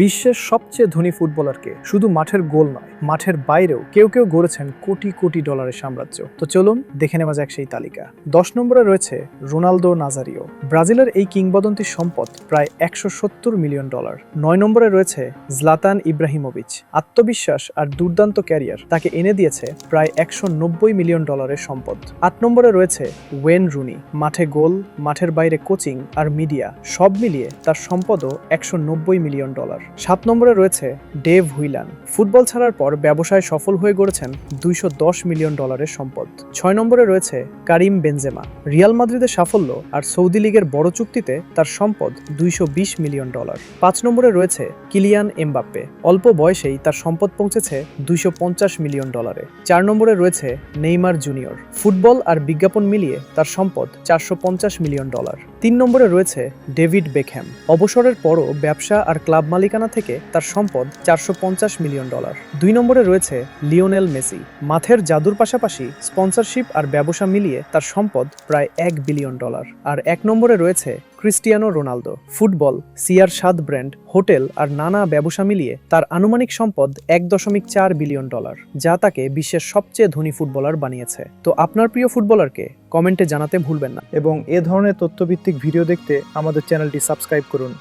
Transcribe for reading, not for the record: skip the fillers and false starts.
বিশ্বের সবচেয়ে ধনী ফুটবলারকে শুধু মাঠের গোল নয়, মাঠের বাইরেও কেউ কেউ গড়েছেন কোটি কোটি ডলারের সাম্রাজ্য। তো চলুন দেখে নেওয়া যাক সেই তালিকা। 10 নম্বরে রয়েছে রোনালদো নাজারিও। ব্রাজিলের এই কিংবদন্তির সম্পদ প্রায় 170 মিলিয়ন ডলার। 9 নম্বরে রয়েছে জলাতান ইব্রাহিমোভিচ। আত্মবিশ্বাস আর দুর্দান্ত ক্যারিয়ার তাকে এনে দিয়েছে প্রায় 190 মিলিয়ন ডলারের সম্পদ। 8 নম্বরে রয়েছে ওয়েন রুনি। মাঠে গোল, মাঠের বাইরে কোচিং আর মিডিয়া সব মিলিয়ে তার সম্পদও 190 মিলিয়ন ডলার। 7 নম্বরে রয়েছে ডেভ হুইলান। ফুটবল ছাড়ার পর ব্যবসায় সফল হয়ে গড়েছেন 210 মিলিয়ন ডলারের সম্পদ। 6 নম্বরে রয়েছে কারিম বেনজেমা। রিয়াল মাদ্রিদের সাফল্য আর সৌদি লীগের বড় চুক্তিতে তার সম্পদ 220 মিলিয়ন ডলার। 5 নম্বরে রয়েছে কিলিয়ান এমবাপ্পে। অল্প বয়সেই তার সম্পদ পৌঁছেছে 250 মিলিয়ন ডলারে। 4 নম্বরে রয়েছে নেইমার জুনিয়র। ফুটবল আর বিজ্ঞাপন মিলিয়ে তার সম্পদ 450 মিলিয়ন ডলার। 3 নম্বরে রয়েছে ডেভিড বেকহ্যাম। অবসরের পরও ব্যবসা আর ক্লাব মালিকানা থেকে তার সম্পদ 450 মিলিয়ন ডলার। 2 নম্বরে রয়েছে লিওনেল মেসি। মাঠের জাদুর পাশাপাশি স্পন্সরশিপ আর ব্যবসা মিলিয়ে তার সম্পদ প্রায় 1 বিলিয়ন ডলার। আর 1 নম্বরে রয়েছে Cristiano Ronaldo. Football, CR7 brand, hotel আর নানা ব্যবসা মিলিয়ে তার আনুমানিক সম্পদ 1.4 বিলিয়ন ডলার, যা তাকে বিশ্বের সবচেয়ে ধনী ফুটবলার বানিয়েছে। তো আপনার প্রিয় ফুটবলারকে কমেন্টে জানাতে ভুলবেন না এবং এ ধরনের তথ্যভিত্তিক ভিডিও দেখতে আমাদের চ্যানেলটি সাবস্ক্রাইব করুন।